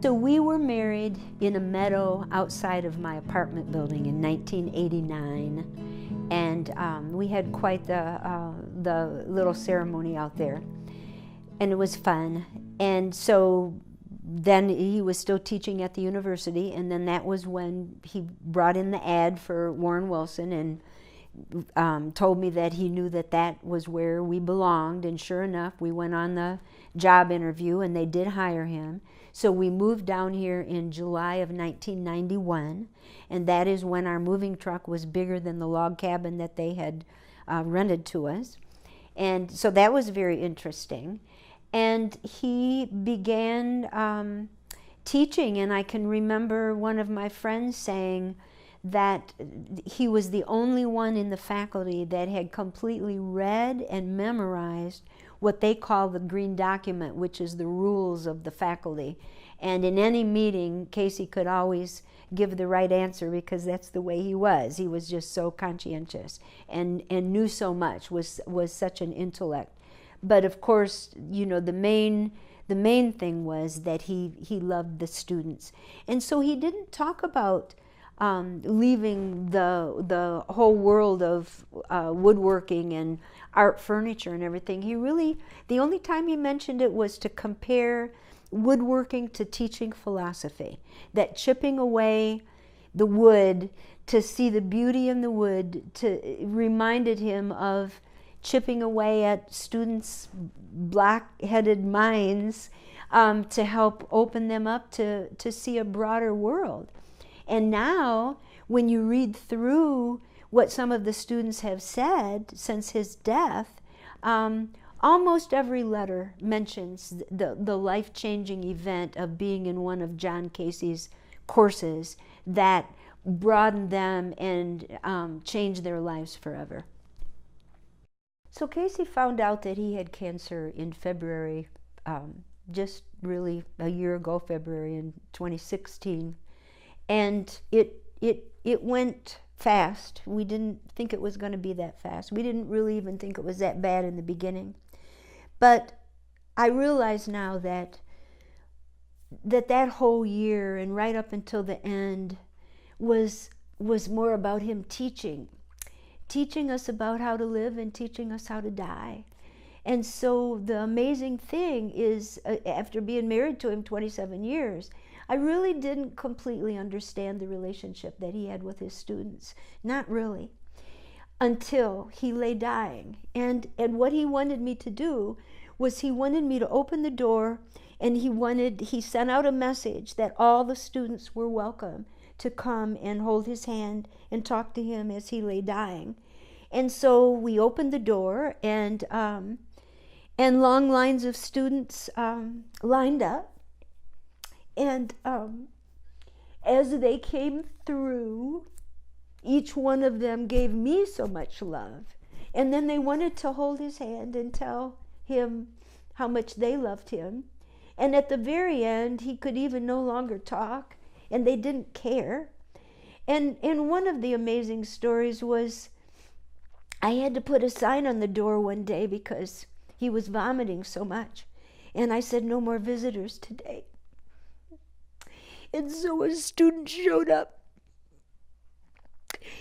So we were married in a meadow outside of my apartment building in 1989, and we had quite the little ceremony out there, and it was fun. And so then he was still teaching at the university, and then that was when he brought in the ad for Warren Wilson and told me that he knew that that was where we belonged. And sure enough, we went on the job interview and they did hire him. So we moved down here in July of 1991, and that is when our moving truck was bigger than the log cabin that they had rented to us. And so that was very interesting. And he began teaching, and I can remember one of my friends saying that he was the only one in the faculty that had completely read and memorized what they call the green document, which is the rules of the faculty. And in any meeting, Casey could always give the right answer because that's the way he was. He was just so conscientious and knew so much, was such an intellect. But of course, you know, the main thing was that he loved the students. And so he didn't talk about leaving the whole world of woodworking and art furniture and everything. He really, the only time he mentioned it was to compare woodworking to teaching philosophy. That chipping away the wood to see the beauty in the wood reminded him of chipping away at students' black-headed minds to help open them up to see a broader world. And now, when you read through what some of the students have said since his death, almost every letter mentions the life-changing event of being in one of John Casey's courses that broadened them and changed their lives forever. So Casey found out that he had cancer in February, just really a year ago, February in 2016. And it went fast. We didn't think it was going to be that fast. We didn't really even think it was that bad in the beginning. But I realize now that whole year and right up until the end was more about him teaching us about how to live and teaching us how to die. And so the amazing thing is, after being married to him 27 years, I really didn't completely understand the relationship that he had with his students. Not really. Until he lay dying. And what he wanted me to do was he wanted me to open the door, and he sent out a message that all the students were welcome to come and hold his hand and talk to him as he lay dying. And so we opened the door, and long lines of students lined up. And as they came through, each one of them gave me so much love. And then they wanted to hold his hand and tell him how much they loved him. And at the very end, he could even no longer talk, and they didn't care. And one of the amazing stories was I had to put a sign on the door one day because he was vomiting so much. And I said, "No more visitors today." And so a student showed up,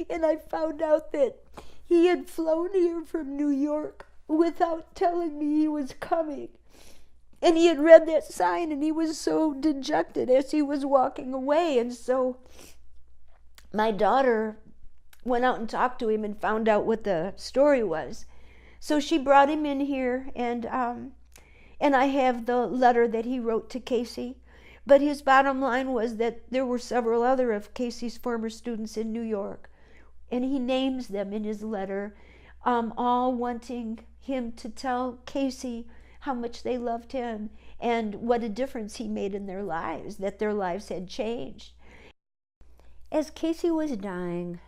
and I found out that he had flown here from New York without telling me he was coming. And he had read that sign, and he was so dejected as he was walking away. And so my daughter went out and talked to him and found out what the story was. So she brought him in here, and I have the letter that he wrote to Casey. But his bottom line was that there were several other of Casey's former students in New York, and he names them in his letter, all wanting him to tell Casey how much they loved him and what a difference he made in their lives, that their lives had changed. As Casey was dying,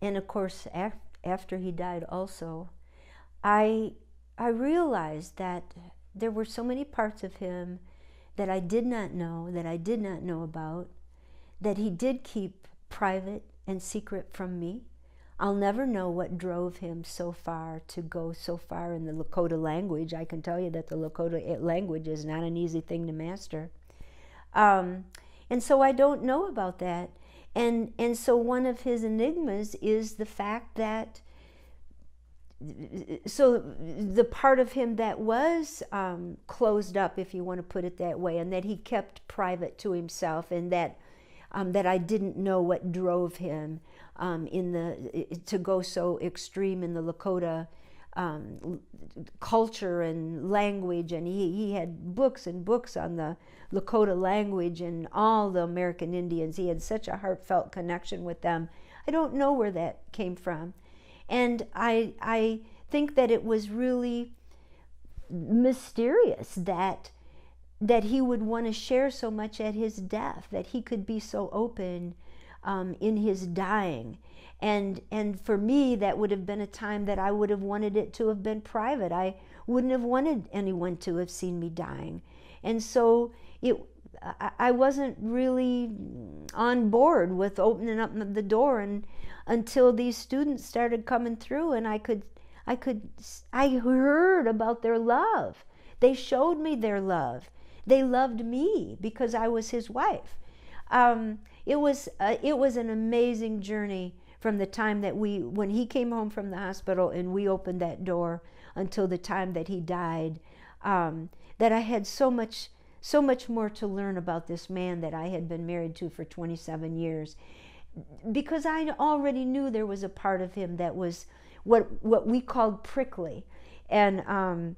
and of course after he died also, I realized that there were so many parts of him that I did not know about, that he did keep private and secret from me. I'll never know what drove him so far to go so far in the Lakota language. I can tell you that the Lakota language is not an easy thing to master. Um, and so I don't know about that. And so one of his enigmas is the fact that, so the part of him that was closed up, if you want to put it that way, and that he kept private to himself, and that that I didn't know what drove him to go so extreme in the Lakota culture and language, and he had books and books on the Lakota language and all the American Indians. He had such a heartfelt connection with them. I don't know where that came from. And I think that it was really mysterious that he would want to share so much at his death, that he could be so open in his dying. And for me, that would have been a time that I would have wanted it to have been private. I wouldn't have wanted anyone to have seen me dying. And so I wasn't really on board with opening up the door until these students started coming through, and I heard about their love. They showed me their love. They loved me because I was his wife. It was an amazing journey from the time that when he came home from the hospital and we opened that door until the time that he died, that I had so much more to learn about this man that I had been married to for 27 years. Because I already knew there was a part of him that was what we called prickly. And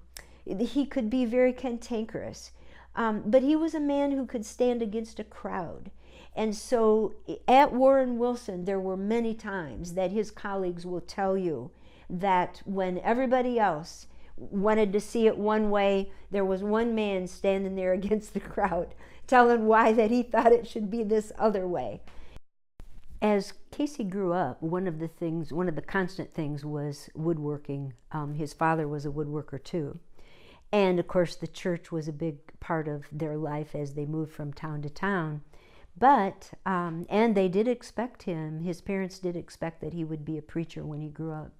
he could be very cantankerous. But he was a man who could stand against a crowd. And so at Warren Wilson, there were many times that his colleagues will tell you that when everybody else wanted to see it one way, there was one man standing there against the crowd telling why that he thought it should be this other way. As Casey grew up, one of the constant things was woodworking. His father was a woodworker too. And of course, the church was a big part of their life as they moved from town to town. But, and they did expect him, his parents did expect that he would be a preacher when he grew up.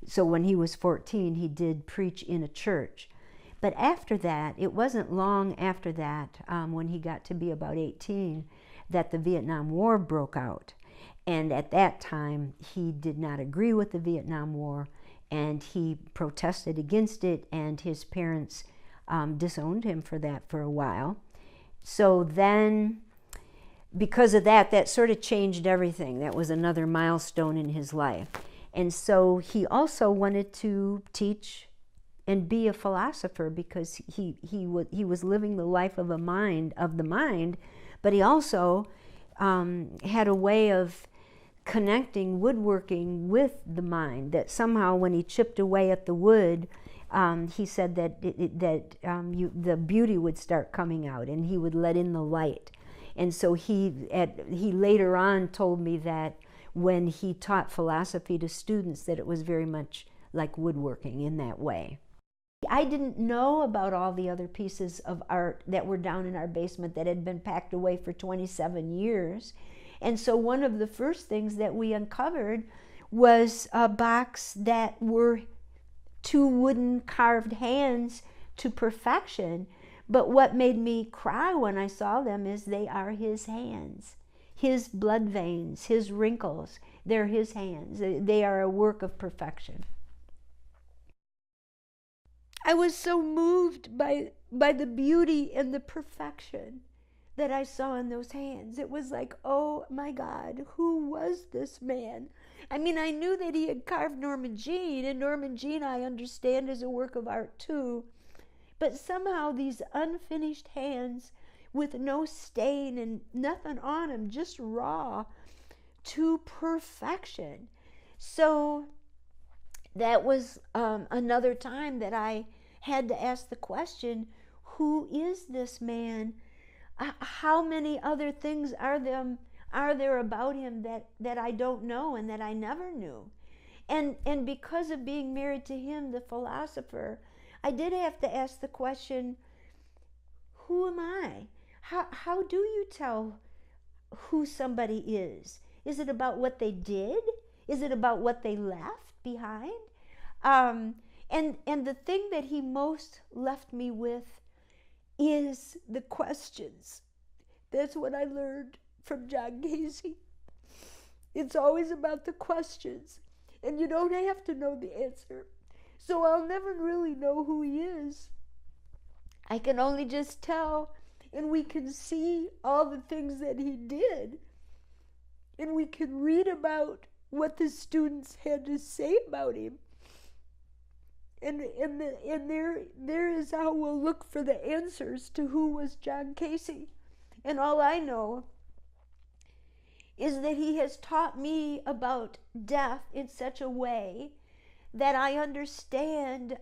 So when he was 14, he did preach in a church. But after that, it wasn't long after that, when he got to be about 18, that the Vietnam War broke out. And at that time, he did not agree with the Vietnam War, and he protested against it, and his parents disowned him for that for a while. So then, because of that, that sort of changed everything. That was another milestone in his life. And so he also wanted to teach and be a philosopher, because he was living the life of the mind, but he also had a way of connecting woodworking with the mind, that somehow when he chipped away at the wood, he said that the beauty would start coming out, and he would let in the light. And so he later on told me that when he taught philosophy to students, that it was very much like woodworking in that way. I didn't know about all the other pieces of art that were down in our basement that had been packed away for 27 years. And so one of the first things that we uncovered was a box that were 2 wooden carved hands to perfection. But what made me cry when I saw them is they are his hands. His blood veins, his wrinkles, they're his hands. They are a work of perfection. I was so moved by the beauty and the perfection that I saw in those hands. It was like, oh my God, who was this man? I mean, I knew that he had carved Norma Jean, and Norma Jean I understand is a work of art too. But somehow these unfinished hands with no stain and nothing on them, just raw, to perfection. So that was another time that I had to ask the question, who is this man? How many other things are there about him that I don't know and that I never knew? And because of being married to him, the philosopher, I did have to ask the question, who am I? How do you tell who somebody is? Is it about what they did? Is it about what they left behind? And the thing that he most left me with is the questions. That's what I learned from John Casey. It's always about the questions, and you don't have to know the answer. So I'll never really know who he is. I can only just tell, and we can see all the things that he did, and we can read about what the students had to say about him. And there is how we'll look for the answers to who was John Casey. And all I know is that he has taught me about death in such a way that I understand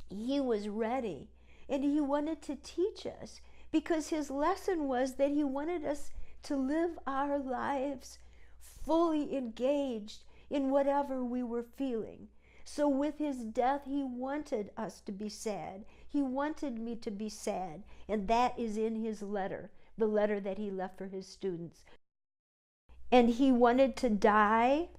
he was ready, and he wanted to teach us, because his lesson was that he wanted us to live our lives fully engaged in whatever we were feeling. So with his death, he wanted us to be sad. He wanted me to be sad, and that is in his letter, the letter that he left for his students. And he wanted to die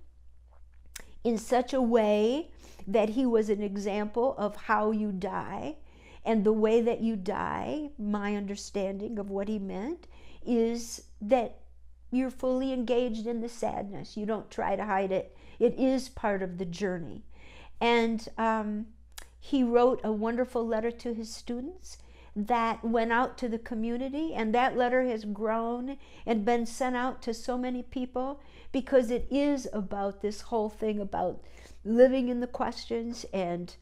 in such a way that he was an example of how you die. And the way that you die, my understanding of what he meant, is that you're fully engaged in the sadness. You don't try to hide it. It is part of the journey. And he wrote a wonderful letter to his students that went out to the community, and that letter has grown and been sent out to so many people, because it is about this whole thing about living in the questions and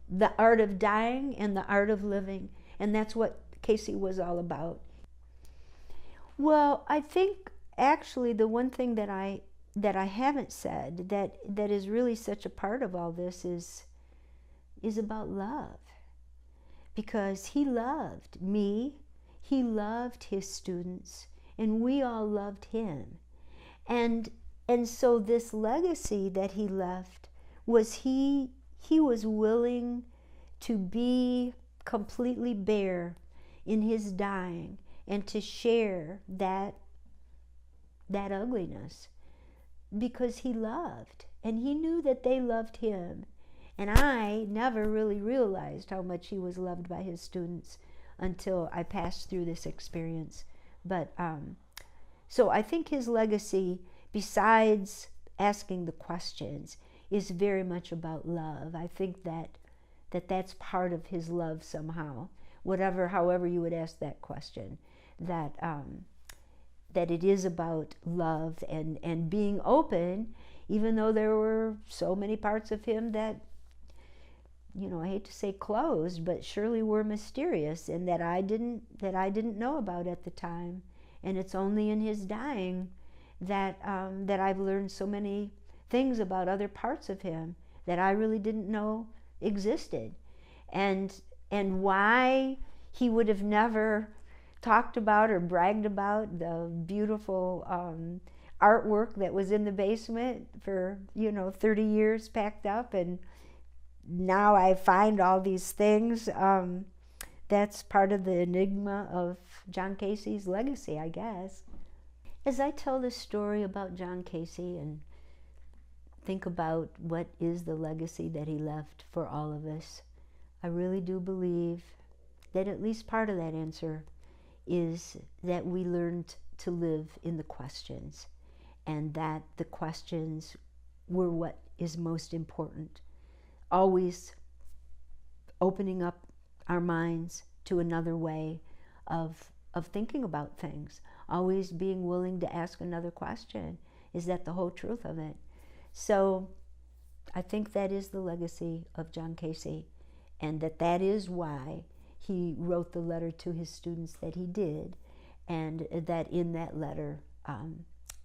the art of dying and the art of living. And that's what Casey was all about. Well, I think actually the one thing that I haven't said that is really such a part of all this is about love. Because he loved me, he loved his students, and we all loved him. And so this legacy that he left was he was willing to be completely bare in his dying and to share that ugliness, because he loved, and he knew that they loved him. And I never really realized how much he was loved by his students until I passed through this experience. But so I think his legacy, besides asking the questions, is very much about love. I think that's part of his love somehow. However you would ask that question, that it is about love and being open, even though there were so many parts of him that, I hate to say closed, but surely were mysterious, and that I didn't know about at the time. And it's only in his dying that I've learned so many things about other parts of him that I really didn't know existed, and why he would have never talked about or bragged about the beautiful artwork that was in the basement for 30 years packed up, and now I find all these things. That's part of the enigma of John Casey's legacy, I guess. As I tell this story about John Casey and think about what is the legacy that he left for all of us, I really do believe that at least part of that answer is that we learned to live in the questions, and that the questions were what is most important. Always opening up our minds to another way of thinking about things. Always being willing to ask another question. Is that the whole truth of it? So I think that is the legacy of John Casey, and that is why he wrote the letter to his students that he did, and that in that letter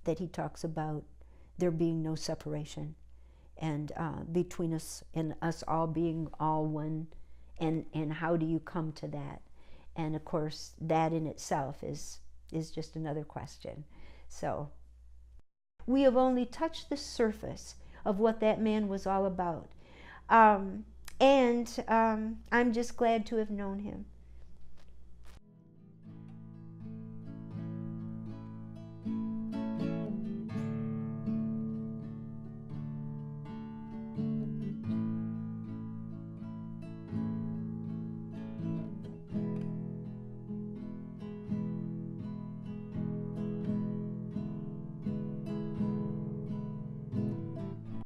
that he talks about there being no separation, and between us and us all being all one, and how do you come to that? And of course, that in itself is just another question. So we have only touched the surface of what that man was all about. I'm just glad to have known him.